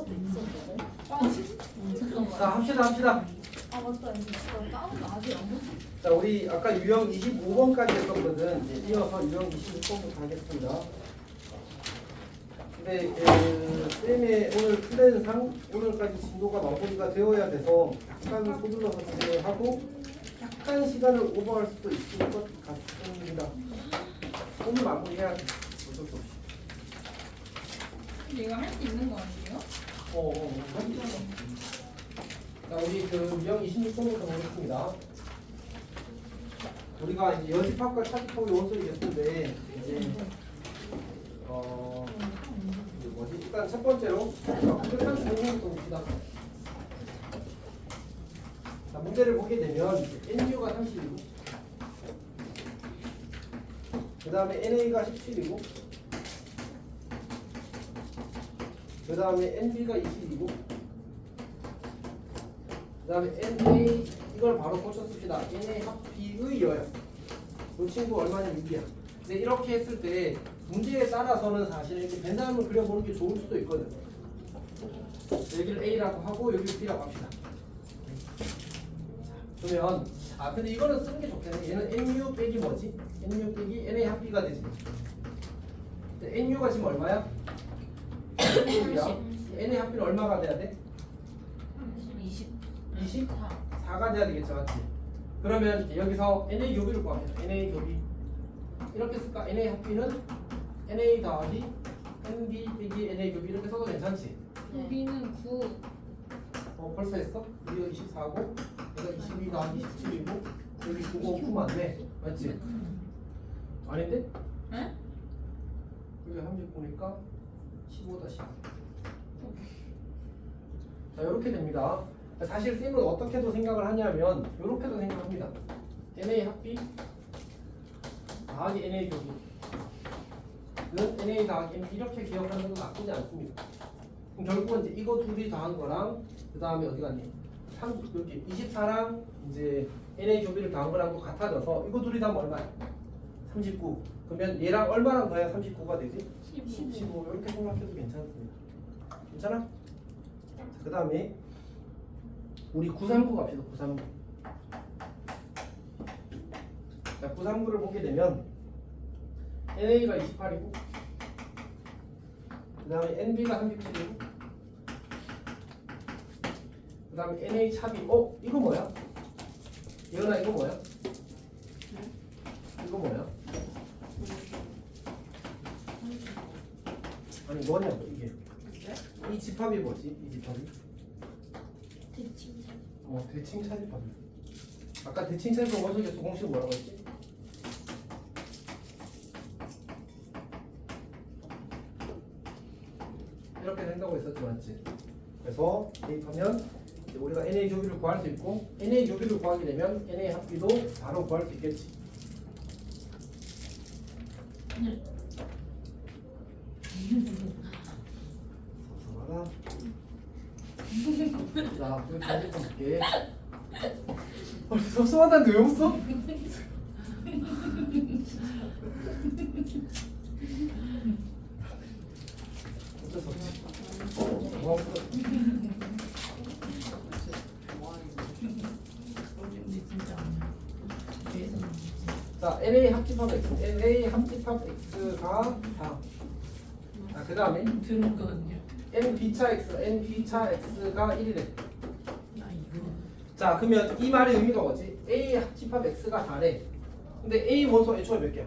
수도 있었거든. 자, 합시다. 아 맞다. 이거 다운 아직 안 봤어. 자, 우리 아까 유형 25번까지 했었거든. 이제 이어서 유형 26번부터 하겠습니다. 근데 쌤의 오늘 플랜상 오늘까지 진도가 마무리가 되어야 돼서 약간 서둘러서 진행을 하고 약간 시간을 오버할 수도 있을 것 같습니다. 오늘 마무리해야 돼. 어쩔 수 없이. 얘가 할 수 있는 거 아니에요? 자, 우리 그 유형 26번부터 보겠습니다. 우리가 이제 연습학과 차집하고 원소를 했는데 이제 뭐지? 일단 첫 번째로 부족한 정리부터 봅시다. 자, 문제를 보게 되면 NU가 30이고 그 다음에 NA가 17이고 그 다음에 NB가 20이고 그 다음에 NA 이걸 바로 고쳤습시다. NA 합비의 여야 이 친구 얼마냐 6이야. 근데 이렇게 했을 때 문제에 따라서는 사실 이렇게 벤다음을 그려보는 게 좋을 수도 있거든. 여기를 A라고 하고 여기를 B라고 합시다. 그러면 근데 이거는 쓰는 게 좋겠네. 얘는 NU 빼기 뭐지? NU 빼기 NA 합비가 되지. 근데 NU가 지금 얼마야? 30이야. NA 합비는 얼마가 돼야 돼? 20? 4가 돼야 되겠죠, 맞지? 그러면 여기서 NA 교비를 구합니다. NA 교비 이렇게 쓸까? NA 합비는 NA 더하기 NB 빼기 NA 교비 이렇게 써도 괜찮지? 여기는 9. 벌써 했어? 여기가 24고 여기가 22 더하기 17이고 여기 9고 9면 안 돼. 맞지? 아닌데? 에? 여기 39니까 15다 10. 자, 이렇게 됩니다. 사실 쌤은 어떻게도 생각을 하냐면 이렇게도 생각합니다. NA 합비 더하기 NA 교비 는 NA 더하기 NB 이렇게 기억하는 건 나쁘지 않습니다. 그럼 결국은 이제 이거 둘이 더한 거랑 그 다음에 어디 갔니? 여기 24랑 이제 NA 교비를 더한 거랑 같아져서 이거 둘이 더하면 얼마야? 39. 그러면 얘랑 얼마랑 더해야 39가 되지? 15. 이렇게 생각해도 괜찮습니다. 괜찮아? 그 다음에 우리 939 갑시다. 939. 자, 939를 보게 되면 NA가 28이고 그 다음에 NB가 37이고 그 다음에 NA 차비 이거 뭐야? 예은아 이거 뭐야? 이거 뭐야? 아니 뭐냐고 이게 이 집합이 뭐지? 이 집합이? 대칭 차집합. 아까 대칭 차집합 원소계수 공식 뭐라고 했지? 이렇게 된다고 했었지 맞지? 그래서 대입하면 이제 우리가 NA 교비를 구할 수 있고 NA 교비를 구하게 되면 NA 합비도 바로 구할 수 있겠지. 섭섭하다. 자, 그럼 다시 볼게. 섭섭하다는데 왜 웃어? 어쩔 수 없지. 자, NA 합집합 X, NA 합집합 X가 4. 자, 그 다음에 들었거든요. NB차 X, NB차 X가 1이래. 자, 그러면 이 말의 의미가 뭐지? A 합집합 X가 4래. 근데 A 원소 애초에 몇 개야?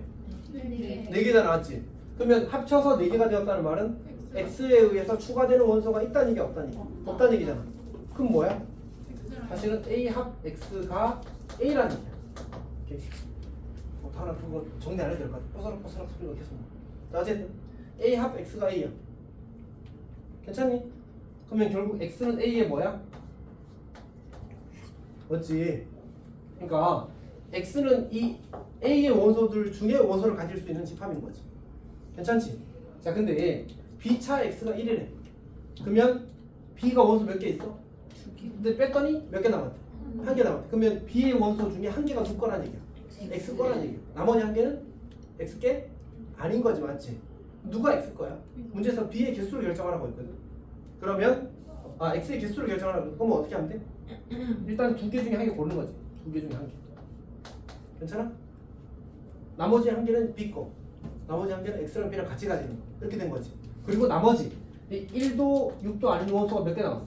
4개가 나왔지? 그러면 합쳐서 4개가 되었다는 말은 X에 의해서 추가되는 원소가 있다는 얘기 없다는 얘기? 없다는 얘기잖아. 그럼 뭐야? 사실은 A 합 X가 A라는 얘기야. 오케이. 하나 그거 정리 안 해도 될 것 같아. 뽀사락뽀사락 소리가 계속 나. 자, 어쨌든 A 합 X가 A야. 괜찮니? 그러면 결국 X는 A의 뭐야? 맞지? 그러니까 X는 이 A의 원소들 중에 원소를 가질 수 있는 집합인 거지. 괜찮지? 자, 근데 B차 X가 1이래. 그러면 B가 원소 몇 개 있어? 근데 뺐더니 몇 개 남았대? 한 개 남았대. 그러면 B의 원소 중에 한 개가 누구 거라는 얘기야? X 거라는 얘기야. 나머지 한 개는 X께 아닌 거지, 맞지? 누가 X 거야? 문제에서 B의 개수를 결정하라고 했거든. 그러면 x의 개수를 결정하라고. 그러면 어떻게 하면 돼? 일단 두 개 중에 한 개 고르는 거지. 두 개 중에 한 개. 괜찮아? 나머지 한 개는 b 거. 나머지 한 개는 x랑 b랑 같이 가지는 거. 이렇게 된 거지. 그리고 나머지 1도 6도 아닌 원소가 몇 개 남았어?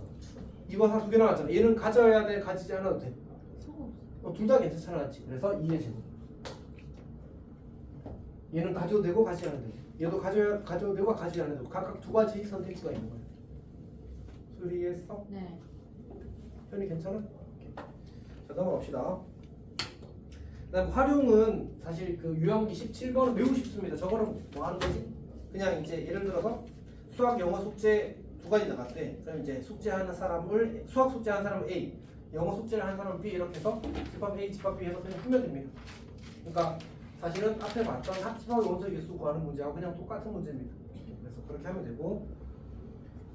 2와 4 두 개 남았잖아. 얘는 가져야 돼, 가지지 않아도 돼. 둘 다 괜찮잖아, 맞지? 그래서 2의 제곱. 얘는 가져도 되고 가지지 않아도 돼. 얘도 가져도 되고 가지지 않아도 되고 각각 두 가지 선택지가 있는 거야. 수리했어? 네. 편이 괜찮아? 오케이. 자, 넘어갑시다. 그다음 활용은 사실 그 유형기 17번은 매우 쉽습니다. 저거는 뭐 하는 거지? 그냥 이제 예를 들어서 수학, 영어 숙제 두 가지 나갔대. 그럼 이제 숙제하는 사람을 수학 숙제하는 사람은 A, 영어 숙제를 하는 사람은 B 이렇게 해서 집합 A, 집합 B 해서 그냥 풀면 됩니다. 그러니까 사실은 앞에 봤던 합집합의 원소 개수 구하는 문제하고 그냥 똑같은 문제입니다. 그래서 그렇게 하면 되고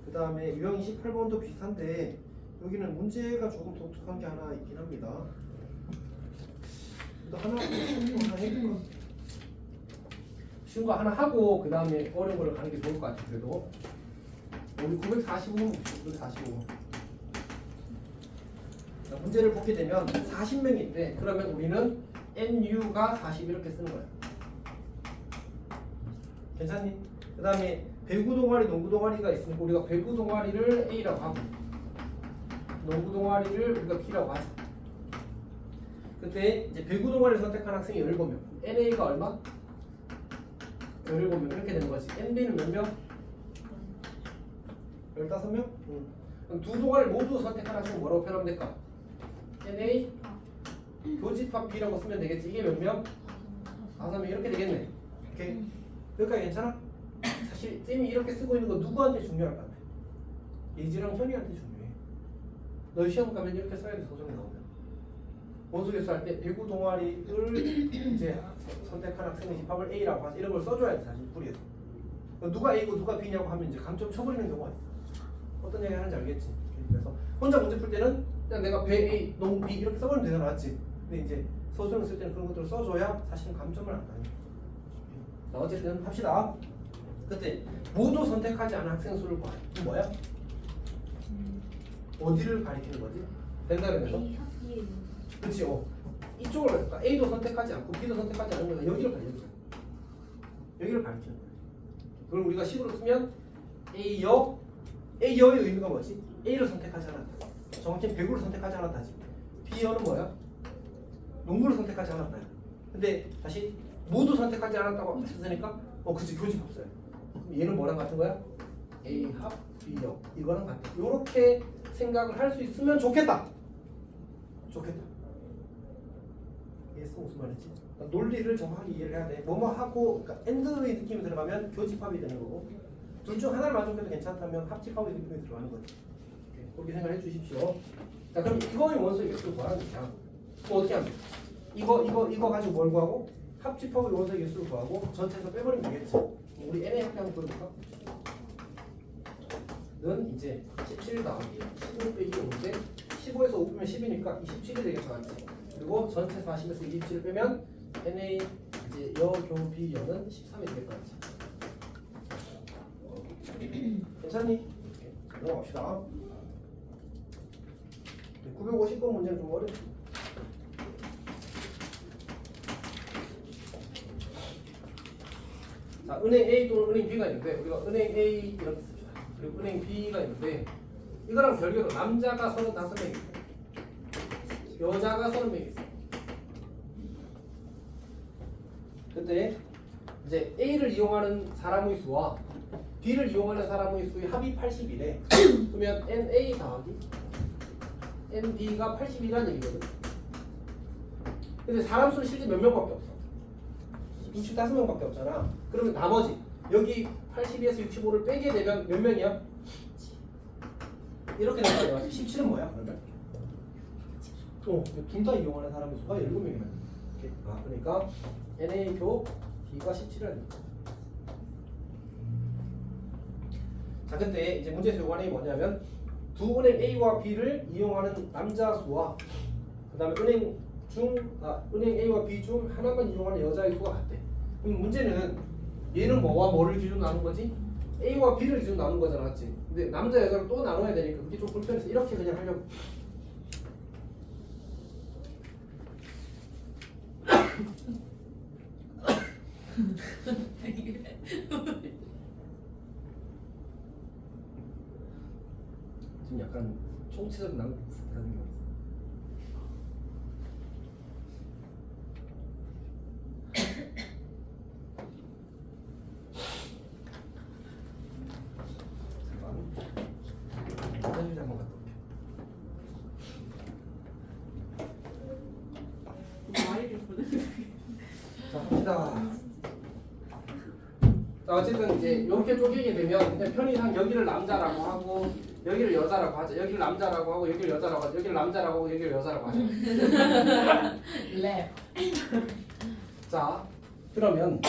그 다음에 유형 28번도 비슷한데 여기는 문제가 조금 독특한 게 하나 있긴 합니다. 하나 해볼까? 쉬운 거 하나 하고 그 다음에 어려운 걸 가는 게 좋을 것 같아. 그래도 우리 945번 945번 문제를 보게 되면 40명인데 그러면 우리는 NU가 40 이렇게 쓰는 거야. 괜찮니? 그 다음에 배구 동아리, 농구 동아리가 있으니까 우리가 배구 동아리를 A라고 하고 농구 동아리를 우리가 B라고 하자. 그때 이제 배구 동아리를 선택한 학생이 17명. NA가 얼마? 17명 이렇게 되는 거지. NB는 몇 명? 15명? 응. 그럼 두 동아리 모두 선택한 학생은 뭐라고 표현하면 될까? NA 교집합 B라고 쓰면 되겠지. 이게 몇 명? 5명 이렇게 되겠네. 오케이. 여기까지 괜찮아? 사실 쌤이 이렇게 쓰고 있는 거 누구한테 중요할 것 같아? 예지랑 현이한테 중요해. 너희 시험 가면 이렇게 써야 돼. 소정이 나오면 원소 개수 할 때 배구 동아리를 이제 선택한 학생의 집합을 A라고 하지. 이런 걸 써줘야 돼. 사실 뿌리에서 누가 A고 누가 B냐고 하면 이제 감점 쳐버리는 경우가 있어. 어떤 얘기 하는지 알겠지? 그래서 혼자 문제 풀 때는 그냥 내가 배 A, 농 B 이렇게 써버리면 되잖아, 맞지? 근데 이제 소수형 쓸 때는 그런 것들을 써줘야 사실은 감점을 안 따요. 자, 어쨌든 합시다. 그때 모두 선택하지 않은 학생 수를 구하래. 이게 뭐야? 어디를 가리키는 거지? 된다면서? A 합비에 그렇지. 이쪽을 그러니까 A도 선택하지 않고 B도 선택하지 않은 거야. 여기를 가리키는 거야. 여기를 가리키는 거야. 그걸 우리가 식으로 쓰면 A여의 의미가 뭐지? A를 선택하지 않았다. 정확히 배구를 선택하지 않았다지. B여는 뭐야? 농구를 선택하지 않았다. 근데 다시 모두 선택하지 않았다고 했으니까 그치 교집합 써요. 그럼 얘는 뭐랑 같은 거야? A 합 B여 이거랑 같아. 이렇게 생각을 할 수 있으면 좋겠다. 좋겠다. 이해했어? 무슨 말인지? 그러니까 논리를 정확하게 이해를 해야 돼. 뭐뭐 하고 그러니까 엔드의 느낌이 들어가면 교집합이 되는 거고 둘 중 하나를 만족해도 괜찮다면 합집합의 느낌이 들어가는 거지. 그렇게 생각해 주십시오. 자, 그럼 이거의 원소의 개수를 구하는 거야. 그럼 어떻게 하면 돼? 이거 가지고 뭘 구하고 합집합의 원소의 개수를 구하고 전체에서 빼버리면 되겠지. 우리 n의 합계 한번 보여볼까? 는 이제 17 더하기 15 빼기 5인데 15에서 5 빼면 10이니까 27이 되겠다, 맞지? 그리고 전체 40에서 27을 빼면 NA 이제 여교비 여는 13이 되겠다, 맞지? 괜찮니? 넘어갑시다. 950번 문제는 좀 어렵지. 자, 은행 A 또는 은행 B가 있는데 우리가 은행 A 이렇게 씁시다. 그리고 은행 B가 있는데 이거랑 별개로 남자가 35명이 있고 여자가 30명이 있어. 그때 이제 A를 이용하는 사람의 수와 B를 이용하는 사람의 수의 합이 80이래. 그러면 NA 더하기 NB가 80이라는 얘기거든. 근데 사람 수는 실제 몇 명밖에 없어. 65명밖에 없잖아. 그러면 나머지 여기 82에서 65를 빼게 되면 몇 명이야? 이렇게 되는 거야. 17은 뭐야? 그러면? 둘 다 이용하는 사람의 수가 17명이면. 그러니까 NA 교 B가 17이라는 거야. 자, 근데 이제 문제에서 요구하는 게 뭐냐면 두 은행 A와 B를 이용하는 남자 수와 그 다음에 은행 A와 B 중 하나만 이용하는 여자의 수가 같대. 그럼 문제는 얘는 뭐와 뭐를 기준으로 나눈 거지? A와 B를 지금 나눈 거잖아, 맞지? 근데 남자 여자로 또 나눠야 되니까 그게 좀 불편해서 이렇게 그냥 하려고. 지금 약간 총체적 낭비 비슷한 게 있어. 화장실 한번 갔다 올게. 마이를 보내. 자, 갑시다. 자, 어쨌든 이제 이렇게 쪼개게 되면 그냥 편의상 여기를 남자라고 하고 여기를 여자라고 하자. 여기를 남자라고 하고 여기를 여자라고 하자. 여기를 남자라고 하고 여기를 여자라고 하자. 랩. 자, 그러면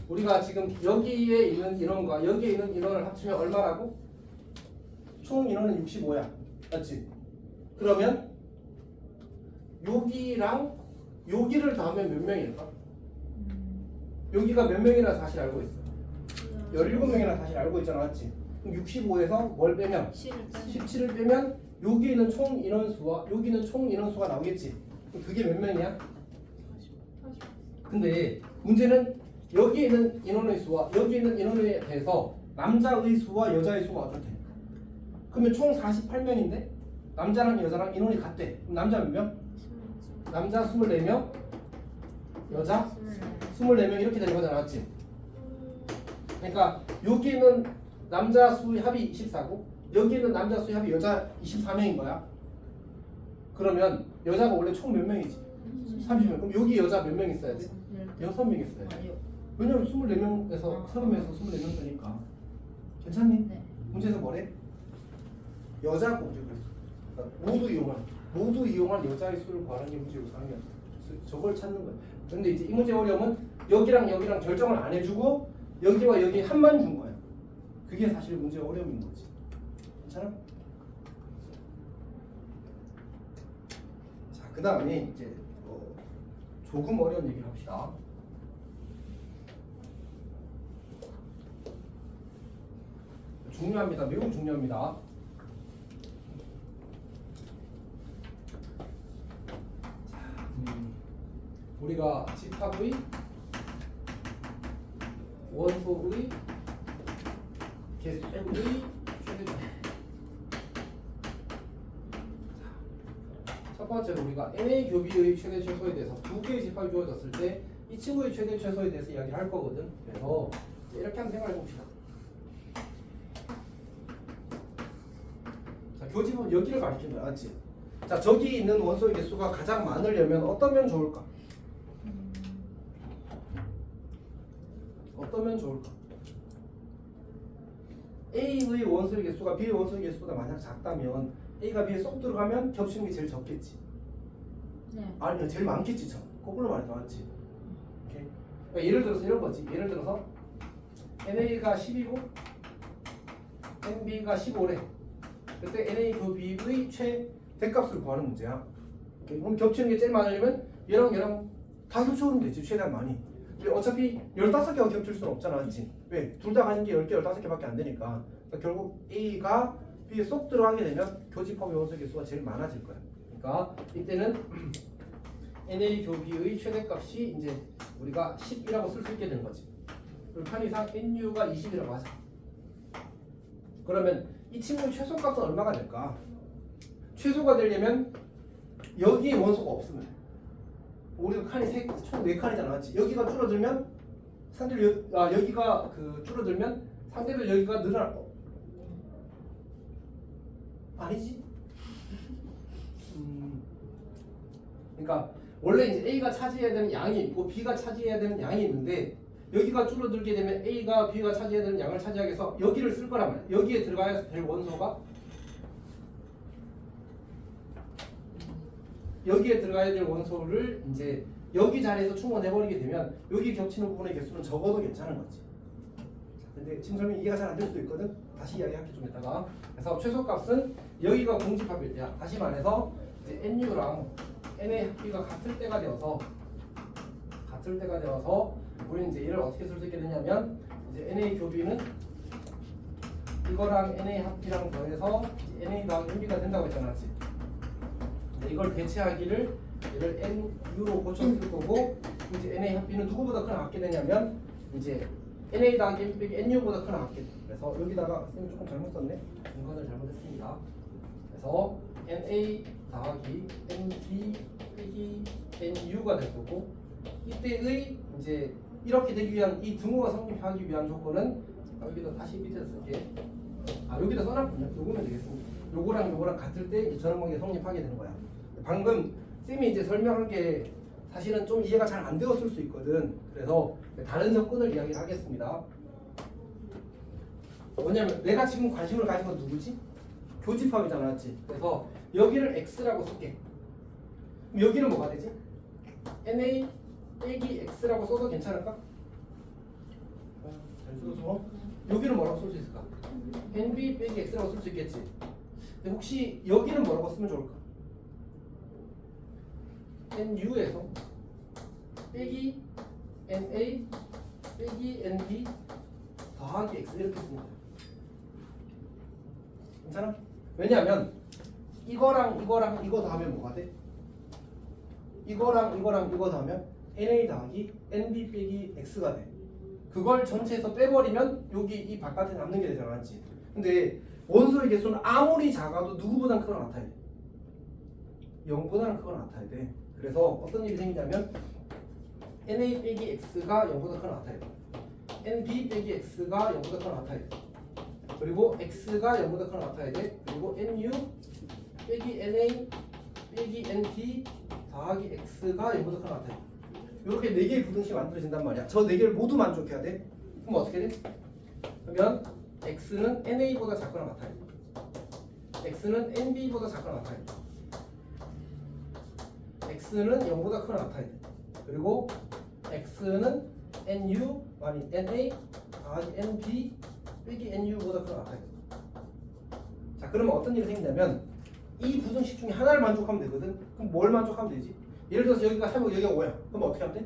우리가 지금 여기에 있는 인원과 여기에 있는 인원을 합치면 얼마라고? 총 인원은 65야. 맞지? 그러면 여기랑 여기를 더하면 몇 명일까? 여기가 몇 명이나 사실 알고 있어? 17명이나 사실 알고 있잖아. 맞지? 그럼 65에서 뭘 빼면? 17을 빼면 여기 있는 총 인원수와 여기 있는 총 인원수가 나오겠지? 그럼 그게 몇 명이야? 근데 문제는 여기 있는 인원의 수와 여기 있는 인원에 대해서 남자의 수와 여자의 수가 어떻게? 그러면 총 48명인데 남자랑 여자랑 인원이 같대. 그럼 남자 몇 명? 남자 24명, 여자 24명 이렇게 되는 거잖아, 맞지? 그러니까 여기는 남자 수의 합이 24고 여기는 남자 수의 합이 여자 24명인 거야. 그러면 여자가 원래 총 몇 명이지? 30명. 그럼 여기 여자 몇 명 있어야 돼? 6명 있어야 돼. 왜냐면 24명에서 30명에서 24명 되니까. 괜찮니? 네. 문제에서 뭐래? 여자 공격을 그러니까 모두 이용할 여자의 수를 구하는 게 문제 요소하면 저걸 찾는 거야. 근데 이제 이 문제 어려움은 여기랑 여기랑 결정을 안 해주고 여기와 여기 한만 준 거야. 그게 사실 문제 어려움인 거지. 괜찮아? 자, 그 다음에 이제 조금 어려운 얘기를 합시다. 중요합니다. 매우 중요합니다. 우리가 집합의 원소의 개수의 최대값. 첫 번째로 우리가 NA 교비의 최대 최소에 대해서 두 개의 집합이 주어졌을 때 이 친구의 최대 최소에 대해서 이야기를 할 거거든. 그래서 이렇게 한번 생각해 봅시다. 자, 교집은 여기를 가리킨 거야, 맞지? 자, 저기 있는 원소의 개수가 가장 많으려면 어떠면 좋을까? 어떠면 좋을까? A의 원소의 개수가 B의 원소의 개수보다 만약 작다면 A가 B에 쏙 들어가면 겹치는 게 제일 적겠지. 네. 아니, 제일 많겠지, 참. 거꾸로 말해도 맞지. 오케이. 그러니까 예를 들어서 이런 거지. 예를 들어서 NA가 10이고 NB가 15래. 그때 NA 교비의 최대값을 구하는 문제야. 오케이. 그럼 겹치는 게 제일 많으려면 얘랑 얘랑 다 겹쳐오면 되지. 최대한 많이. 근데 어차피 15개가 겹칠 수는 없잖아, 맞지? 왜? 둘 다 가진 게 10개, 15개밖에 안 되니까. 그러니까 결국 A가 B에 쏙 들어가게 되면 교집합의 원소 개수가 제일 많아질 거야. 그러니까 이때는 NA 교비의 최대값이 이제 우리가 10이라고 쓸 수 있게 되는 거지. 그리고 편의상 NU가 20이라고 하자. 그러면 이 친구의 최소값은 얼마가 될까? 최소가 되려면 여기에 원소가 없으면 돼. 우리가 칸이 총 4칸이잖아, 맞지? 여기가 줄어들면 상대를 여기가 줄어들면 상대를 여기가 늘어날 거. 아니지? 그러니까 원래 이제 A가 차지해야 되는 양이 있고 B가 차지해야 되는 양이 있는데 여기가 줄어들게 되면 A가 B가 차지해야 되는 양을 차지하기 위해서 여기를 쓸 거란 말이야. 여기에 들어가야 될 원소가 여기에 들어가야 될 원소를 이제 여기 자리에서 충원해버리게 되면 여기 겹치는 부분의 개수는 적어도 괜찮은 거지. 근데 지금 설명 이해가 잘 안 될 수도 있거든. 다시 이야기할게 좀 이따가. 그래서 최소값은 여기가 공집합일 때야. 다시 말해서 이제 NU랑 NA 합비가 같을 때가 되어서 우리는 이제 얘를 어떻게 쓸 수 있게 되냐면 이제 NA 교비는 이거랑 NA 합비랑 더해서 NA 더하기 NB가 된다고 했잖아, 맞지? 근데 이걸 대체하기를 얘를 NU로 고쳤을 거고 이제 NA 합비는 누구보다 큰 합게 되냐면 이제 NA 더하기 NB 빼기 NU보다 큰 합게 돼. 그래서 여기다가 선생님 조금 잘못 썼네. 인건을 잘못했습니다. 그래서 NA 더하기 NB 빼기 NU가 될 거고 이때의 이제 이렇게 되기 위한 이 등호가 성립하기 위한 조건은 여기다 다시 밑에서 쓸게. 여기다 써놨군요. 요거면 되겠습니다. 요거랑 같을 때 이제 전원관계 성립하게 되는 거야. 방금 쌤이 이제 설명한 게 사실은 좀 이해가 잘 안 되었을 수 있거든. 그래서 다른 접근을 이야기하겠습니다. 뭐냐면 내가 지금 관심을 가진 건 누구지? 교집합이잖아, 맞지? 그래서 여기를 x라고 쓸게. 그럼 여기는 뭐가 되지? NA 빼기 x라고 써도 괜찮을까? 잘 써서 여기는 뭐라고 쓸 수 있을까? NB 빼기 x라고 쓸 수 있겠지. 근데 혹시 여기는 뭐라고 쓰면 좋을까? NU에서 빼기 NA 빼기 NB 더하기 x 이렇게 씁니다. 괜찮아? 왜냐하면 이거랑 이거 더하면 뭐가 돼? 이거랑 이거 더하면 NA 더하기 NB 빼기 x가 돼. 그걸 전체에서 빼버리면 여기 이 바깥에 남는 게 되잖아, 맞지? 근데 원소의 개수는 아무리 작아도 누구보다는 크거나 같아야 돼. 0보다는 크거나 같아야 돼. 그래서 어떤 일이 생기냐면 NA 빼기 x가 0보다 크거나 같아야 돼. NB 빼기 x가 0보다 크거나 같아야 돼. 그리고 x가 0보다 크거나 같아야 돼. 그리고 NU 빼기 NA 빼기 NB 더하기 x가 0보다 크거나 같아야 돼. 이렇게 4개의 부등식이 만들어진단 말이야. 저 4개를 모두 만족해야 돼. 그럼 어떻게 돼? 그러면 x는 NA보다 작거나 같아야 돼. x는 NB보다 작거나 같아야 돼. x는 0보다 크거나 같아야 돼. 그리고 x는 NU 아니 NA 더하기 NB 빼기 NU보다 크거나 같아야 돼. 자, 그러면 어떤 일이 생기냐면 이 부등식 중에 하나를 만족하면 되거든. 그럼 뭘 만족하면 되지? 예를 들어서 여기가 3이고 여기가 5야. 그럼 어떻게 하면 돼?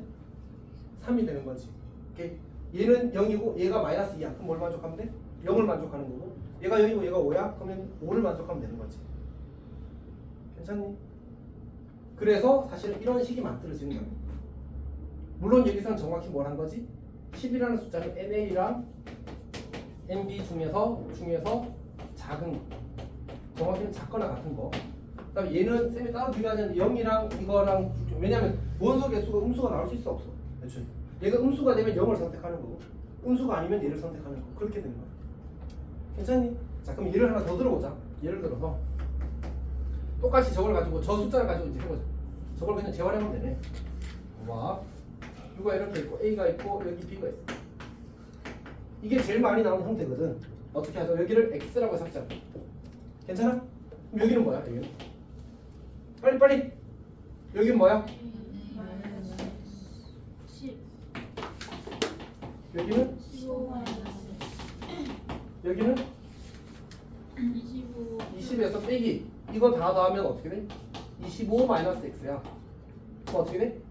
3이 되는 거지. 오케이? 얘는 0이고 얘가 마이너스 2야. 그럼 뭘 만족하면 돼? 0을 만족하는 거고. 얘가 0이고 얘가 5야. 그러면 5를 만족하면 되는 거지. 괜찮니? 그래서 사실은 이런 식이 만들어지는 거야. 물론 여기서는 정확히 뭘 한 거지? 10이라는 숫자는 NA랑 NB 중에서 작은 거. 정확히는 작거나 같은 거. 그다음에 얘는 쌤이 따로 비교하자면 0이랑 이거랑 왜냐면 원소 개수가 음수가 나올 수 있어 없어. 그렇죠? 얘가 음수가 되면 0을 선택하는 거고 음수가 아니면 얘를 선택하는 거. 그렇게 되는 거야. 괜찮니? 자, 그럼 예를 하나 더 들어보자. 예를 들어서 똑같이 저걸 가지고 저 숫자를 가지고 이제 해보자. 저걸 그냥 재활하면 되네. 봐봐. U가 이렇게 있고 A가 있고 여기 B가 있어. 이게 제일 많이 나오는 형태거든. 어떻게 하죠? 여기를 X라고 잡자. 괜찮아? 그럼 여기는 뭐야? 여기는? 빨리. 여기는 뭐야? 10 여기는? 15 여기는? 25 20에서 빼기. 이거 다 더하면 어떻게 돼? 25 마이너스 X야. 그럼 어떻게 돼?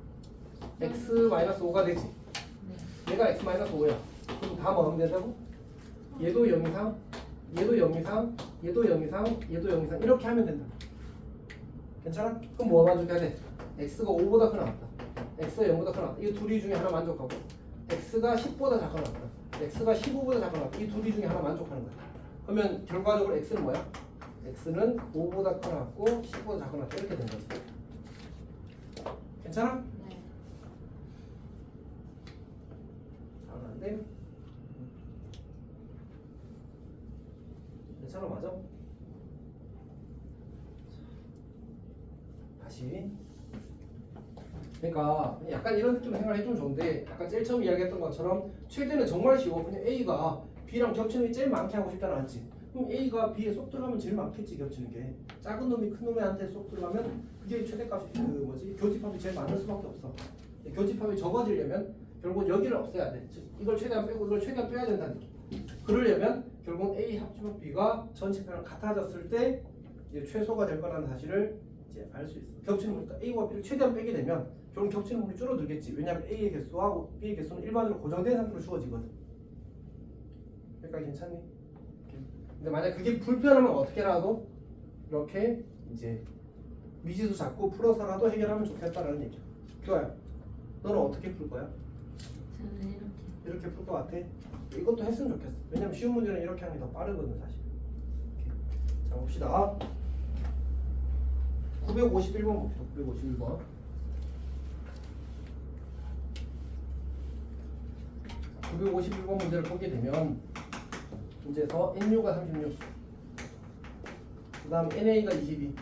X 마이너스 5가 되지. 얘가 X 마이너스 5야. 그럼 다 뭐 하면 된다고? 얘도 0 이상, 얘도 0 이상, 얘도 0 이상, 얘도 0 이상 이렇게 하면 된다. 괜찮아? 그럼 뭐 만족해야 돼? X가 5보다 크나 같다. X가 0보다 크나 같다. 이 둘이 중에 하나 만족하고 X가 10보다 작거나 같다. X가 15보다 작거나 같다. 이 둘이 중에 하나 만족하는 거야. 그러면 결과적으로 X는 뭐야? X는 5보다 크나 같고 10보다 작거나 같다. 이렇게 되는 거지. 괜찮아? 네. 잘하는데? 괜찮아, 맞아? 다시. 그러니까 약간 이런 느낌으로 생각을 해주면 좋은데 약간 제일 처음 이야기했던 것처럼 최대는 정말 쉬워. 그냥 A가 B랑 겹치는 게 제일 많게 하고 싶잖아, 맞지? 그럼 A가 B에 쏙 들어가면 제일 많겠지, 겹치는 게. 작은 놈이 큰 놈한테 쏙 들어가면 그게 최대값이 교집합이 제일 많을 수밖에 없어. 교집합이 적어지려면 결국 여기를 없애야 돼. 즉 이걸 최대한 빼고 이걸 최대한 빼야 된다는 느낌. 그러려면 결국 A 합집합 B가 전체표랑 같아졌을 때 이제 최소가 될 거라는 사실을 이제 알 수 있어. 겹치는 거니까 A와 B를 최대한 빼게 되면 결국 겹치는 물이 줄어들겠지. 왜냐하면 A의 개수와 B의 개수는 일반적으로 고정된 상태로 주어지거든. 여기까지 괜찮니? 오케이. 근데 만약 그게 불편하면 어떻게라도 이렇게 이제 미지수 잡고 풀어서라도 해결하면 좋겠다라는 얘기야. 좋아요. 너는 어떻게 풀 거야? 저는 이렇게 풀 것 같아? 이것도 했으면 좋겠어. 왜냐면 쉬운 문제는 이렇게 하는 게 더 빠르거든 사실. 오케이. 자 봅시다. 951번 봅시다. 951번. 951번 문제를 보게 되면 문제에서 NU가 36, 그 다음 NA가 22,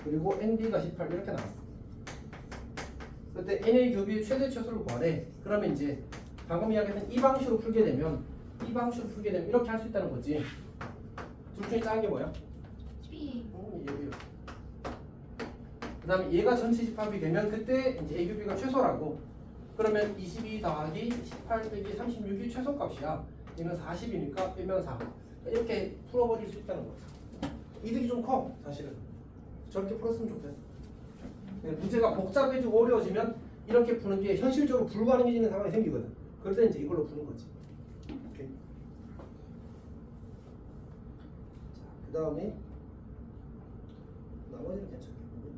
그리고 NB가 18 이렇게 나왔어. 그때 NA 교비의 최대 최소를 구하래. 그러면 이제 방금 이야기했던 이 방식으로 풀게 되면 이렇게 할 수 있다는 거지. 둘 중에 작은 게 뭐야? B. 그 다음에 얘가 전체 집합이 되면 그때 이제 A 교비가 최소라고. 그러면 22 더하기 18 빼기 36이 최소값이야. 얘는 40이니까 빼면 4. 이렇게 풀어버릴 수 있다는 거지. 이득이 좀 커 사실은. 저렇게 풀었으면 좋겠어. 문제가 복잡해지고 어려워지면 이렇게 푸는 게 현실적으로 불가능해지는 상황이 생기거든. 그럴 때 이제 이걸로 푸는 거지. 오케이. 자, 그 다음에 나머지는 괜찮겠는데.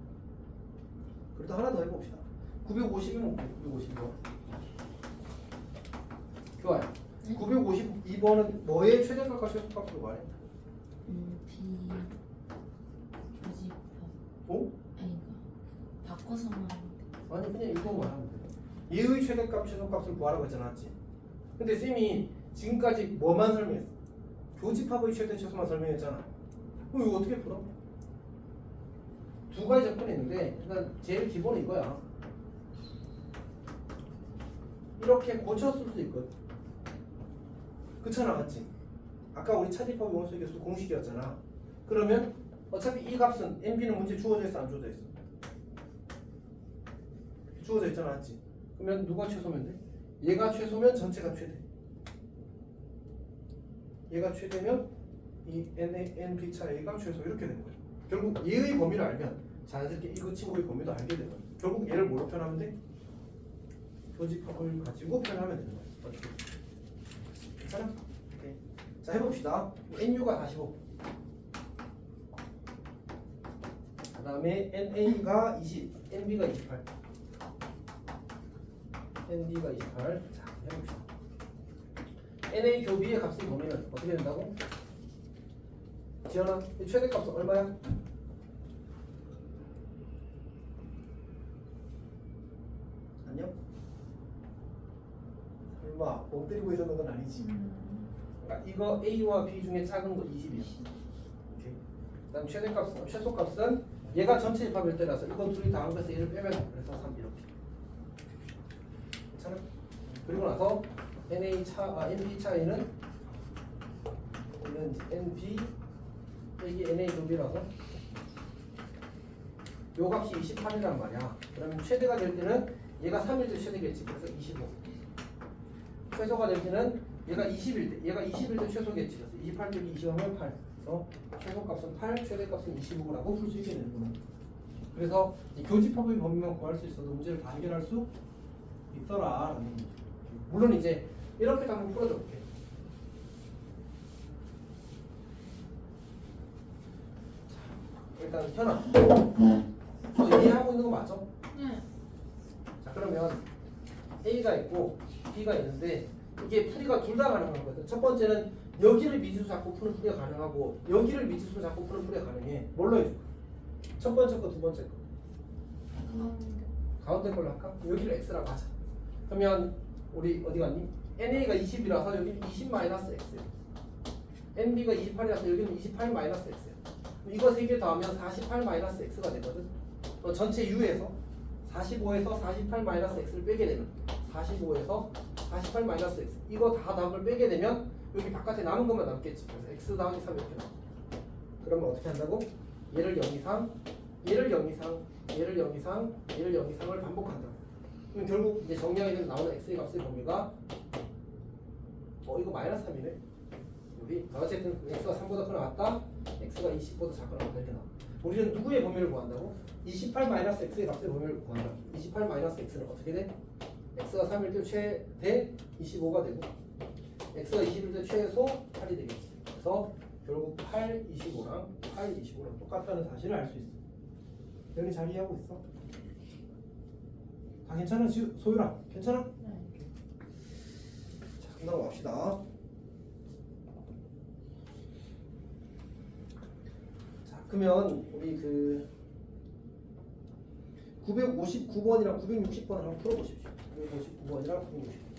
그래도 하나 더 해봅시다. 952번 952번. 좋아요. 952번은 뭐의 최대값과 최소값으로 말해? B. 교집합. 오? 아니 바꿔서만. 아니 그냥 이거만 하면 돼. 얘의 최대값 최소값을 구하라고 했지 않았지? 근데 쌤이 지금까지 뭐만 설명했어? 교집합의 최대 최소만 설명했잖아. 그럼 이거 어떻게 풀어? 두 가지 접근이 있는데 일단 제일 기본은 이거야. 이렇게 고쳤을 수도 있거든. 그렇잖아, 맞지? 아까 우리 차집합 용수 개수 공식이었잖아. 그러면 어차피 이 값은 NB는 문제 주어져 있어, 안 주어져 있어? 주어져 있잖아, 맞지? 그러면 누가 최소면 돼? 얘가 최소면 전체가 최대. 얘가 최대면 이 NB 차이가 최소 이렇게 되는 거죠. 결국 얘의 범위를 알면 자연스럽게 이 친구의 범위도 알게 되는 거죠. 결국 얘를 뭐로 표현하면 돼? 교집합을 가지고 표현하면 되는 거예요. 어떻게? 괜찮아? 오케이. 자 해봅시다. NU가 45. 그 다음에 NA가 20, NB가 28. NB가 28. 자 해봅시다. NA 교비의 값의 범위는 어떻게 된다고? 지연아, 이 최대값은 얼마야? 안녕? 설마 멍 때리고 있었는 건 아니지? 그러니까 이거 A와 B 중에 작은 거 20이야. 오케이. 그다음 최대값은 최소값은 얘가 전체 집합일 때라서 이건 둘이 다 합해서 얘를 빼면 돼. 그래서 3 이렇게. 괜찮아? 그리고 나서 NB 차이는 얘는 NB 빼기 NA 교비라서 요 값이 28이란 말이야. 그러면 최대가 될 때는 얘가 3일 때 최대겠지. 그래서 25. 최소가 될 때는 얘가 20일 때, 얘가 20일 때 최소겠지. 그래서 28 빼기 20하면 8. 그래서 최소값은 8, 최대값은 25라고 풀 수 있게 되는구나. 그래서 이 교집합의 범위만 구할 수 있어도 문제를 다 해결할 수 있더라. 물론 이제 이렇게도 한번 풀어줘 볼게. 일단 현아, 너 이해하고 있는 거 맞아? 네. 자 그러면 A가 있고 B가 있는데 이게 풀이가 둘 다 가능한 거거든. 첫 번째는 여기를 미지수 잡고 푸는 풀이가 가능하고 여기를 미지수 잡고 푸는 풀이가 가능해. 뭘로 해줄까? 첫 번째 거, 두 번째 거. 가운데 걸로 할까? 여기를 X라고 하자. 그러면 우리 어디 갔니? NA가 20이라서 여기는 20-X야. NB가 28이라서 여기는 28-X야. 이거 세 개 더하면 48-X가 되거든. 전체 U에서 45에서 48-X를 빼게 되면 45에서 48-X 이거 다 답을 빼게 되면 여기 바깥에 남은 것만 남겠지. 그래서 X 더하기 3 이렇게 나와. 그러면 어떻게 한다고? 얘를 0 이상, 얘를 0 이상, 얘를 0 이상, 얘를 0 이상을 반복한다. 그럼 결국 이제 정리하게 되면 나오는 X의 값의 범위가 이거 -3이네. 우리 어쨌든 X가 3보다 크나 같다. X가 20보다 작거나 이렇게 나와. 우리는 누구의 범위를 구한다고? 28-X의 값의 범위를 구한다. 28-X는 어떻게 돼? X가 3일 때 최대 25가 되고 x가 21대 최소 8이 되겠지. 그래서 결국 8, 25랑 8, 25랑 똑같다는 사실을 알 수 있어. 연이 잘 이해하고 있어? 다 괜찮아? 소율아 괜찮아? 네. 자, 끝나고 갑시다. 자, 그러면 우리 그 959번이랑 960번을 한번 풀어보십시오. 959번이랑 960번.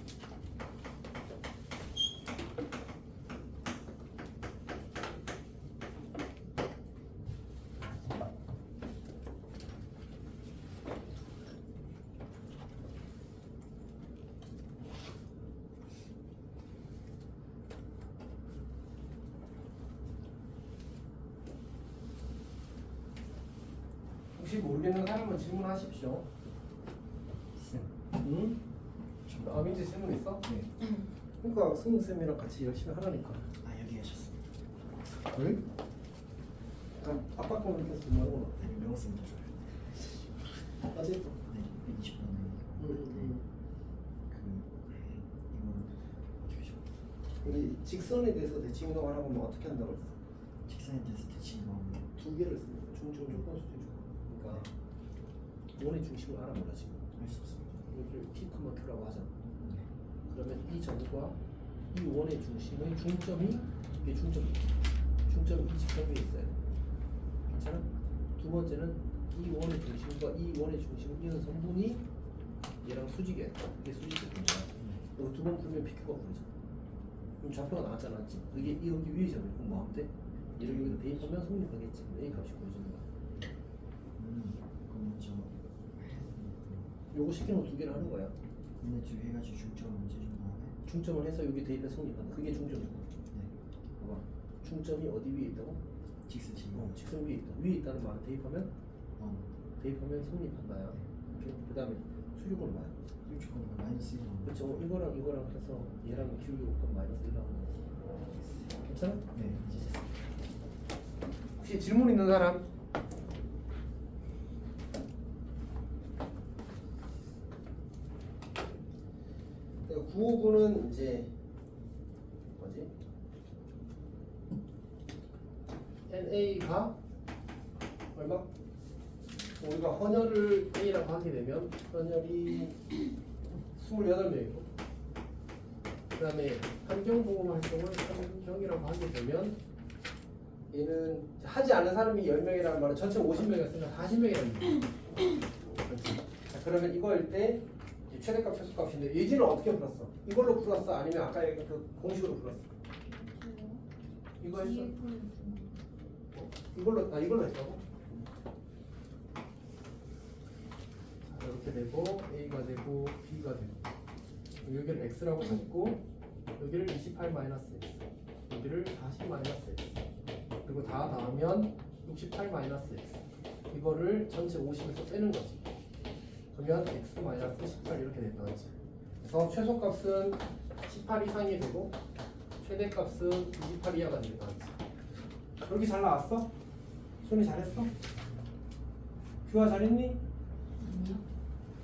혹시 모르겠는 사람은 질문하십시오. 응? 아 민지 질문 있어? 네. 그러니까 승우 쌤이랑 같이 열심히 하라니까. 아 여기 하셨습니다. 왜? 그럼 아빠 거 이렇게 쓰는 거구나. 아니 명호쌤 더 좋아요. 아직? 네 120번에 그 이거 어떻게 죠? 우리 직선에 대해서 대칭 이동을 하면 어떻게 한다고 했어? 직선에 대해서 대칭 나오면 두 개를 씁니다. 중점 조건 수준 조건. 그러니까 원의 중심을 알아보라 지금. 알수 없습니다. 여기를 P, Q라고 하잖아. 네. 그러면 이 점과 이 원의 중심의 중점이 이게 중점이 이 직선 위에 있어야 돼. 괜찮아? 두 번째는 이 원의 중심과 이 원의 중심을 이은 성분이 얘랑 수직이야. 이게 수직이야. 여기 두 번 풀면 PQ가 부르잖아. 그럼 좌표가 나왔잖아, 맞지? 이게 여기 위에 점을 공부하면 돼. 얘를 여기다 대입하면 성립하겠지. A 값이 구해지는 거야. 그럼 먼저 요거 시키는 거 두 개를 하는 거야. 근데 쭉 해가지고 중점을 먼저 준 다음에 중점을 해서 여기 대입해서 성립한다. 그게 중점이고. 네 봐봐. 중점이 어디 위에 있다고? 직선 진 직선 위에 있다. 위에 있다는 말은 대입하면 성립한다야. 오케이. 그 다음에 수직으로 봐요. 이쪽은 마이너스 1로 그렇죠. 이거랑 해서 얘랑 기울기 곱하면 마이너스 1 나오는 거. 괜찮아? 네 이제 혹시 질문 있는 사람? 네, 959는 이제 뭐지? NA가 얼마? 우리가 헌혈을 A라고 하게 되면 헌혈이 28명이고 그 다음에 환경보험 활동을 환경이라고 하게 되면 얘는 하지 않은 사람이 10명이라는 말은 전체 50명이었으면 40명이라는 거예요. 자, 그러면 이거일 때 최대값 최소값인데 예지는 어떻게 풀었어? 이걸로 풀었어? 아니면 아까 그 공식으로 풀었어? 이거 했어? 이걸로 했다고? 자, 이렇게 되고 A가 되고 B가 되고 여기를 X라고 했고 여기를 28-X 여기를 40-X 그리고 다 나오면 68-X 이거를 전체 50에서 빼는 거지. 그러면 X-18 이렇게 된다 그렇지? 그래서 최소값은 18 이상이 되고 최대값은 28 이하가 되겠다 그렇지? 그렇게 잘 나왔어? 손이 잘했어? 규화 잘했니? 아니요.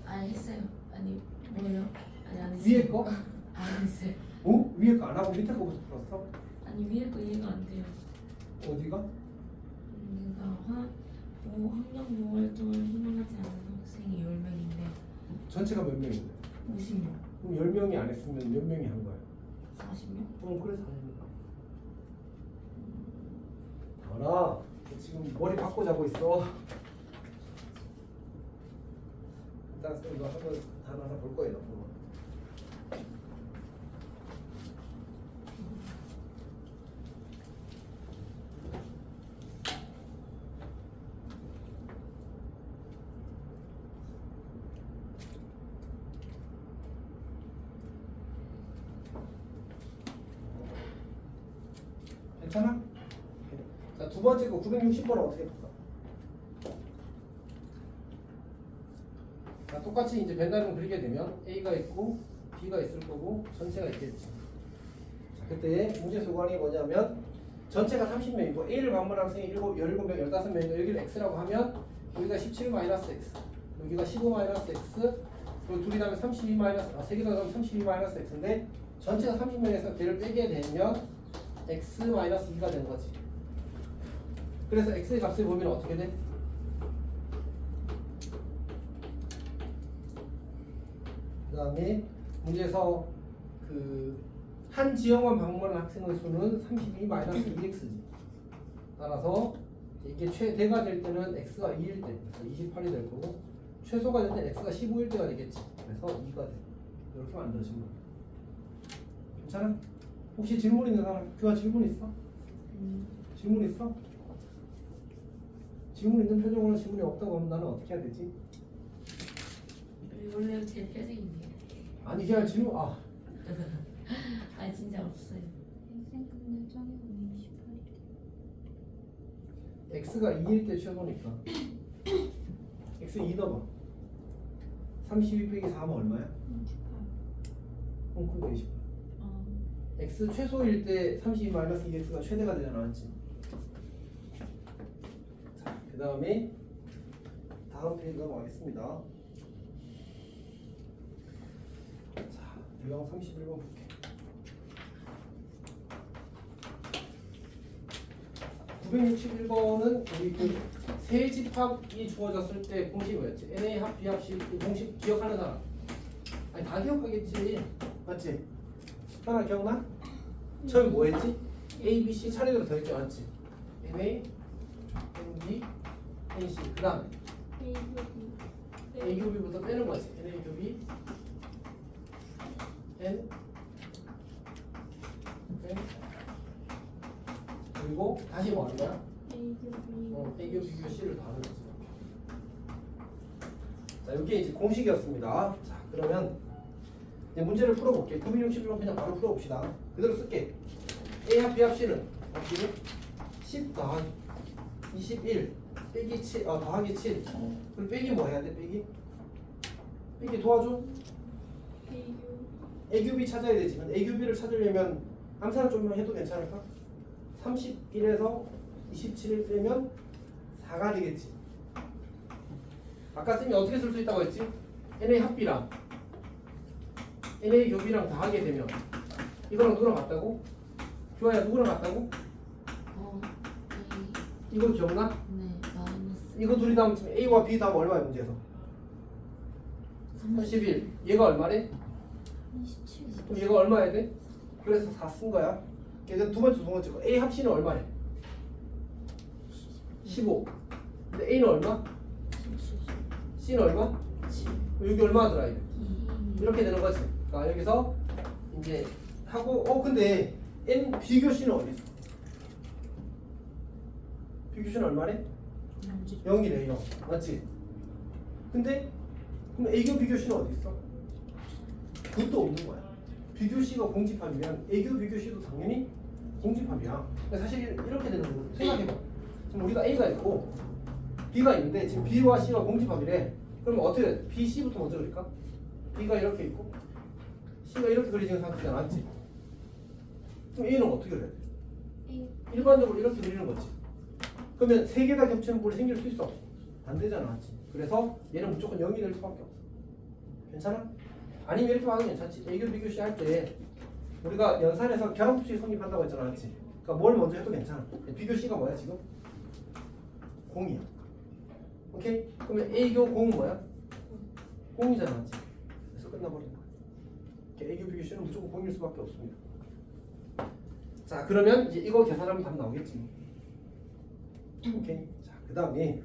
안 했어요. 아니 뭐요? 아니 안 했어요. 위에 거? 안 했어요. 어? 위에 거 안 하고 밑에 거부터 풀었어? 아니 위에 거 이해가 안 돼요. 어디가? 그러니까 환경 보호 활동을 희망하지 않는 학생이 10명인데 전체가 몇 명인데? 50명, 그럼 10명이 안 했으면 몇 명이 한 거야? 40명? 그래서 알아. 지금 머리 바꿔 자고 있어. 일단 쌤 이거 한번 하나 볼 거예요. 괜찮아? 자, 두 번째 거 960번은 어떻게 볼까? 자, 똑같이 이제 벤다름을 그리게 되면 A가 있고 B가 있을 거고 전체가 있겠지. 자, 그때 문제 소관이 뭐냐면 전체가 30명이고 A를 방문한 학생이 17명, 15명이고 여기를 X라고 하면 여기가 17-X, 여기가 15-X, 그리고 둘이 다음에 32-, 세 개 더 하면 32-X인데 전체가 30명에서 걔를 빼게 되면 x-2가 되는 거지. 그래서 x의 값의 범위는 어떻게 돼? 그 다음에 문제에서 그 한 지역만 방문한 학생의 수는 32-2x지. 따라서 이게 최대가 될 때는 x가 2일 때, 그래서 28이 될 거고, 최소가 될 때는 x가 15일 때가 되겠지. 그래서 2가 돼. 이렇게 만들어진 거야. 괜찮아? 혹시 질문 있는 사람? 규아 질문 있어? 질문 있어? 질문 있는 표정으로 질문이 없다고 하면 나는 어떻게 해야 되지? 원래 제 표정인데요. 아니 그냥 질문 아 진짜 없어요. 인생 끝내 정해보면 28일. x가 2일 때 최소니까 x 2 넣어봐. 32 빼기 4하면 얼마야? 28. 그럼 28. 어. x 최소일 때 32 마이너스 2x가 최대가 되잖아, 맞지? 자, 그 다음에 다음 페이지 넘어가겠습니다. 자, 대강 31번 볼게. 961번은 우리 그 세집합이 주어졌을 때 공식이 뭐였지? NA 합, B 합식 이 공식 기억하는 사람? 아니 다 기억하겠지, 맞지? 하나 기억나? 처음에 뭐 했지? A, B, C 차례대로 더했지, 맞지? NA, NB, NC 그 다음에 A 교비부터 빼는 거지. NA 교비 N 그리고 다시 뭐 하는 거야? A 교비 비교 C를 다 하는 거지. 자, 이게 이제 공식이었습니다. 자, 그러면 이제 문제를 풀어볼게. 961번 그냥 바로 풀어봅시다. 그대로 쓸게. A 합 B 합 C는 어떻게? 10 더하기 21 빼기 7 더하기 7 그럼 빼기 뭐 해야 돼? 빼기 도와줘? A규비 찾아야 되지. A규비를 찾으려면 암산을 좀 해도 괜찮을까? 31에서 27을 빼면 4가 되겠지. 아까 쌤이 어떻게 쓸 수 있다고 했지? NA 합비랑 NA 교비랑 다 하게 되면 이거랑 누구랑 같다고? 규아야 누구랑 같다고? 이거 기억나? 네 마이너스. 이거 둘이 다 합치면 A와 B 다 하면 얼마야 문제에서? 31. 얘가 얼마래? 27. 그럼 얘가 얼마야 돼? 그래서 4 쓴 거야. 걔는 두 번째 거. A 합치는 얼마래? 15. 근데 A는 얼마? C는 얼마? 여기 얼마더라 이게? 이렇게 되는 거지. 그러니까 여기서 이제 하고 근데 N 비교 C는 어디 있어? 비교 C는 얼마래? 0이래 0. 맞지? 근데 그럼 A교 비교 C는 어디 있어? 그것도 없는 거야. 비교 C가 공집합이면 A교 비교 C도 당연히 공집합이야. 그러니까 사실 이렇게 되는 거거든. 생각해봐. 지금 우리가 A가 있고 B가 있는데 지금 B와 C가 공집합이래. 그러면 어떻게 돼? B, C부터 먼저 그릴까? B가 이렇게 있고 C가 이렇게 그려지는 상태잖아, 맞지? 그럼 A는 어떻게 그려야 돼? 일반적으로 이렇게 그리는 거지. 그러면 세 개 다 겹치는 볼이 생길 수 있어? 안 되잖아, 맞지? 그래서 얘는 무조건 0이 될 수밖에 없어. 괜찮아? 아니면 이렇게 봐도 괜찮지. A교, B교, C 할 때 우리가 연산에서 결합식 성립한다고 했잖아, 맞지? 그러니까 뭘 먼저 해도 괜찮아. 비교 C가 뭐야 지금? 0이야. 오케이? 그러면 A교 0은 뭐야? 0이잖아, 맞지? 그래서 끝나버린 거야. A교, B교, C는 무조건 0일 수밖에 없습니다. 자, 그러면 이제 이거 계산하면 답 나오겠지. 오케이. 자, 그 다음에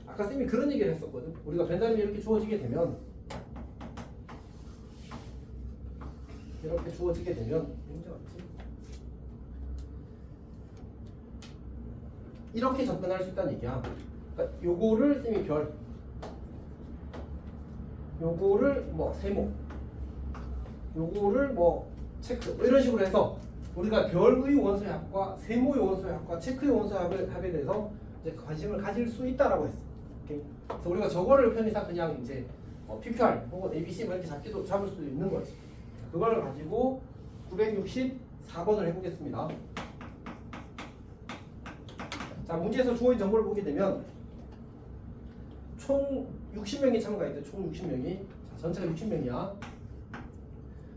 아까 쌤이 그런 얘기를 했었거든. 우리가 벤다름이 이렇게 주어지게 되면 문제 맞지? 이렇게 접근할 수 있다는 얘기야. 그러니까 요거를 쌤이 요거를 뭐 세모, 요거를 뭐 체크 뭐 이런 식으로 해서 우리가 별의 원소의 합과 세모의 원소의 합과 체크의 원소의 합에 대해서 이제 관심을 가질 수 있다라고 했어. 오케이? 그래서 우리가 저거를 편의상 그냥 이제 PQR 혹은 ABC 뭐 이렇게 잡을 수도 있는 거지. 그걸 가지고 964번을 해보겠습니다. 자, 문제에서 주어진 정보를 보게 되면 총 60명이 참가했대. 총 60명이. 자, 전체가 60명이야.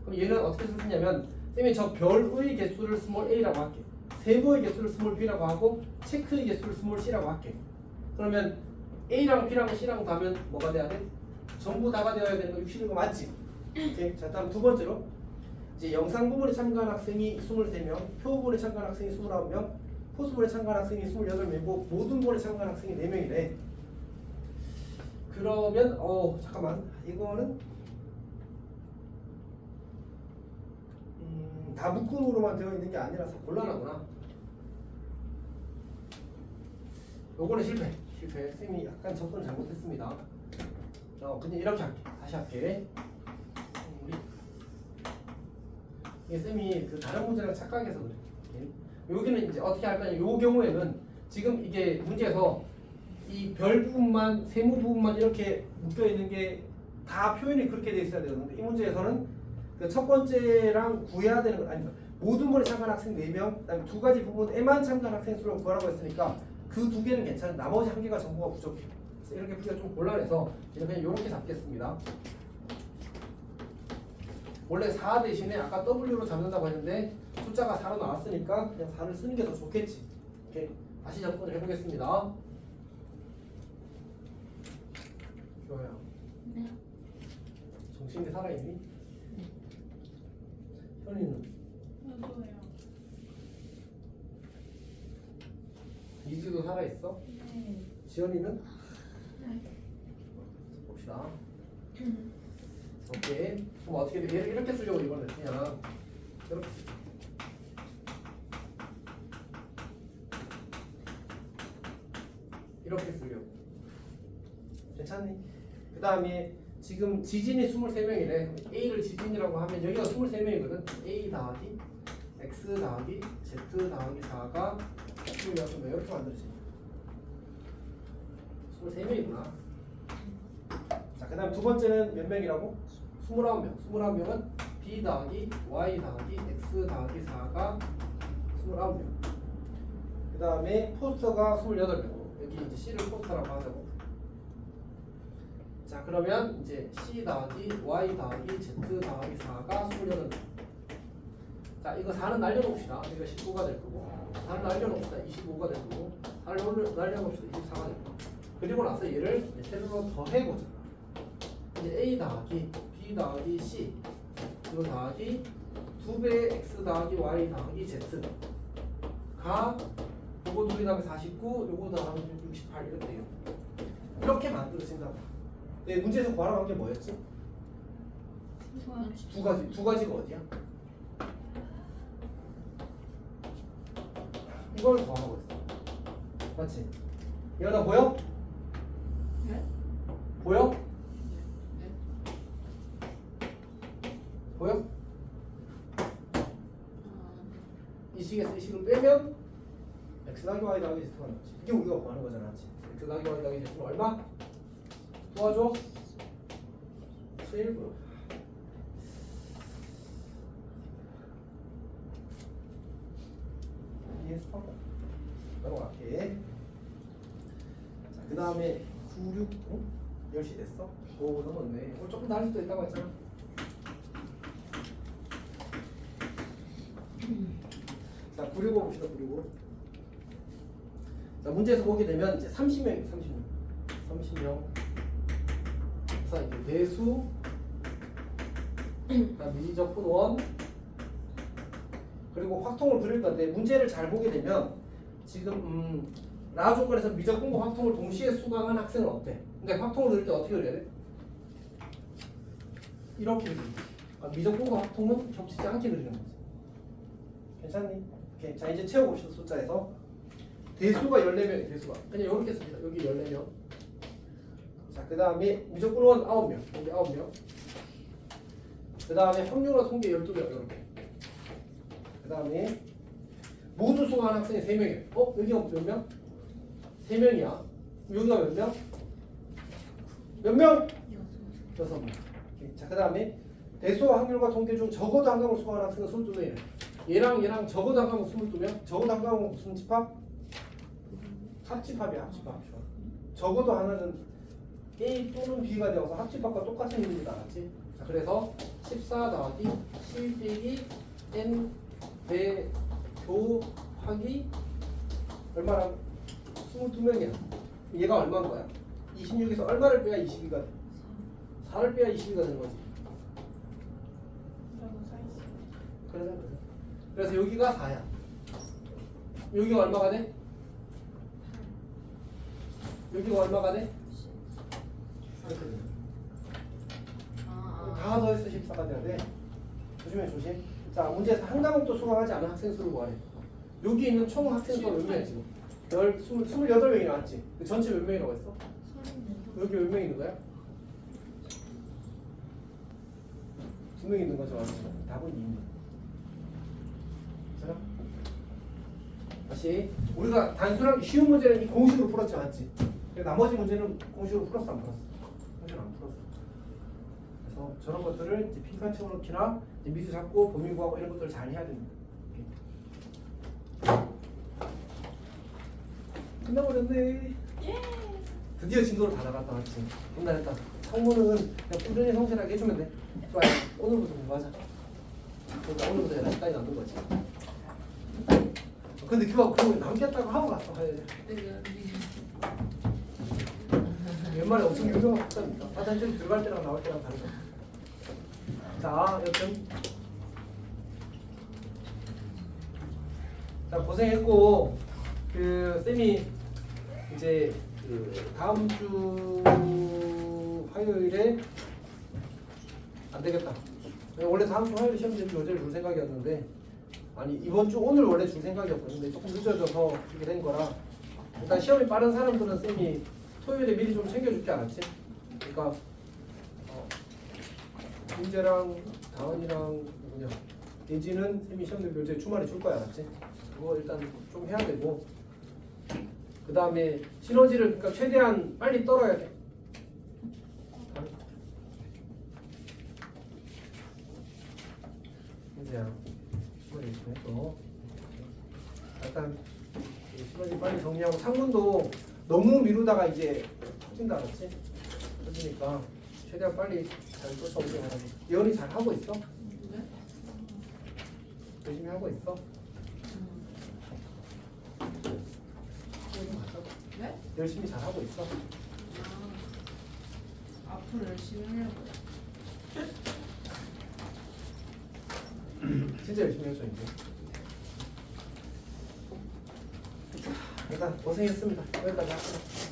그럼 얘는 어떻게 쓸 수 있냐면 쌤이 저 별의 개수를 스몰 a라고 할게. 세모의 개수를 스몰 b라고 하고 체크의 개수를 스몰 c라고 할게. 그러면 a랑 b랑 c랑 다면 뭐가 돼야 돼? 전부 다가 되어야 되는 거 60인 거 맞지? 오케이. 자, 다음 두 번째로 이제 영상 부분에 참가한 학생이 23명, 표 부분에 참가한 학생이 29명, 포스 부분에 참가한 학생이 28명이고 모든 부분에 참가한 학생이 4명이래. 그러면 잠깐만 이거는 다 묶음으로만 되어 있는 게 아니라서 곤란하구나. 요거는 실패. 쌤이 약간 접근을 잘못했습니다. 그냥 이렇게 할게. 다시 할게. 우리 이게 쌤이 그 다른 문제랑 착각해서 그래. 오케이? 여기는 이제 어떻게 할 거냐? 요 경우에는 지금 이게 문제에서 이 별 부분만 세모 부분만 이렇게 묶여 있는 게 다 표현이 그렇게 돼 있어야 되는데 이 문제에서는 그 첫 번째랑 구해야 되는 건 아니죠. 모든 부분에 참가한 학생 4명, 그다음에 두 가지 부분에만 참가한 학생 수를 구하라고 했으니까 그 두 개는 괜찮은 나머지 한 개가 정보가 부족해. 그래서 이렇게 풀기가 좀 곤란해서 그냥 이렇게 잡겠습니다. 원래 4 대신에 아까 W로 잡는다고 했는데 숫자가 4로 나왔으니까 그냥 4를 쓰는 게 더 좋겠지. 이렇게 다시 접근을 해보겠습니다. 좋아요. 네. 정신이 살아있니? 현이는? 저도요. 이지도 살아있어? 네. 지연이는? 봅시다. 오케이. 그럼 어떻게 돼? 얘를 이렇게 쓰려고 이거는 그냥 이렇게 쓰. 이렇게 쓰려고. 괜찮니? 그 다음에 지금 지진이 23명이래. A를 지진이라고 하면 여기가 23명이거든. A 더하기 X 더하기 Z 더하기 4가 26명 이렇게 만들어지. 23명이구나. 자, 그 다음 두 번째는 몇 명이라고? 29명. 29명은 B 더하기 Y 더하기 X 더하기 4가 29명. 그 다음에 포스터가 28명. 여기 이제 C를 포스터라고 하자고. 자, 그러면 이제 C 더하기 Y 더하기 Z 더하기 4가 28명. 자, 이거 4는 날려놓읍시다. 이거 19가 될 거고. 4를 날려놓읍시다. 25가 될 거고. 4를 날려놓읍시다. 24가 될 거고. 그리고 나서 얘를 세로로 더해보자. 이제 A 더하기 B 더하기 C 이거 더하기 2배의 X 더하기 Y 더하기 Z가 요거 둘이 더하기 49 요거 더하기 68 이렇게 돼요. 이렇게 만들어진다. 네, 문제에서 구하라고 한 게 뭐였지? 두 가지가 어디야? 이걸 구하라고 했어. 맞지? 이거 보여? 네? 보여? 보여? 이 식에서 이 식을 빼면 x 더하기 y 더하기 z가 나오지. 이게 우리가 구하는 거잖아. x 더하기 y 더하기 z는 얼마? 도와줘. 7. 이해했어? 넘어갈게. 자, 그 다음에 9, 6, 10시 됐어? 오, 넘었네. 조금 더 할 수도 있다고 했잖아. 자, 965 봅시다. 965. 자, 문제에서 보게 되면 이제 30명. 그래서 이제 대수, 미적분 원, 그리고 확통을 그릴 건데 문제를 잘 보게 되면 지금 라 조건에서 미적분과 확통을 동시에 수강한 학생은 어때? 근데 확통을 그릴 때 어떻게 그려야 돼? 이렇게 그리는 거지. 미적분과 확통은 겹치지 않게 그리는 거지. 괜찮니? 오케이. 자, 이제 채워봅시다. 숫자에서 대수가 14명, 대수가 그냥 이렇게 씁니다. 여기 14명. 자, 그 다음에 미적분원 9명, 여기 9명. 그 다음에 확률과 통계 12명 이렇게. 그 다음에 모두 수강한 학생이 3명이에요. 여기가 몇 명? 3명이야. 여기가 몇 명? 몇 명? 6명. 자, 그 다음에 대수와 확률과 통계 중 적어도 한 과목 수강한 학생은 22명이에요. 얘랑 적어도 한 과목 22명? 적어도 한 과목 무슨 집합? 합집합이야. 합집합. 적어도 하나는 A 또는 B가 되어서 합집합과 똑같은 의미가 나왔지. 자, 그래서 14 더하기 7 빼기 n 배 곱하기 얼마라? 22명이야. 얘가 얼마인 거야? 26에서 얼마를 빼야 22가 돼? 4를 빼야 22가 되는 거지. 라고 써있어. 그래서 여기가 4야. 여기가 얼마가 돼? 여기가 얼마가 돼? 이렇게 돼. 다 더해서 14가 돼야 돼. 조심해 조심. 자, 문제에서 한 과목도 수강하지 않은 학생 수를 구하래. 여기 있는 총 학생 수가 몇 명이야 지금? 28명이 나왔지. 전체 몇 명이라고 했어? 여기 몇 명 있는 거야? 2명 있는 거죠. 답은 2명. 자, 다시 우리가 단순하게 쉬운 문제는 이 공식으로 풀었지 않았지? 나머지 문제는 공식으로 풀었어 안 풀었어? 공식으로 안 풀었어. 그래서 저런 것들을 이제 빈칸 채워넣기나 미수 잡고 범위 구하고 이런 것들을 잘 해야 됩니다. 끝나버렸네. 드디어 진도를 다 나갔다 왔지. 끝나겠다. 성문은 그냥 꾸준히 성실하게 해주면 돼. 좋아요. 오늘부터 공부하자. 그러니까 오늘부터 11시까지 남는 거지. 근데 그거 남겼다고 하고 갔어. 웬만에 엄청 유명한 학자입니다. 화장실 들어갈 때랑 나올 때랑 다르죠. 자, 여튼 자 고생했고 그 쌤이 이제 그 다음 주 화요일에 안 되겠다. 원래 다음 주 화요일 시험 제출 어제를 줄 생각이었는데 아니 이번 주 오늘 원래 줄 생각이었거든요. 조금 늦어져서 그렇게 된 거라 일단 시험이 빠른 사람들은 쌤이 토요일에 미리 좀 챙겨줄게 알았지? 그러니까 민재랑 다은이랑 누구냐 예지는 쌤이 시험들 교재 주말에 줄 거야 알았지? 그거 일단 좀 해야 되고 그 다음에 시너지를 그러니까 최대한 빨리 떨어야 돼. 민재야 시너지 좀 해줘. 일단 시너지 빨리 정리하고 상문도 너무 미루다가 이제 터진다 그렇지? 터지니까 최대한 빨리 잘 쫓아오게 하라고. 예언이 잘 하고 있어? 열심히 하고 있어? 맞아? 네? 열심히 잘 하고 있어? 앞으로 열심히 하려고요. 진짜 열심히 해줘 이제. 일단 고생했습니다. 여기까지 할게요.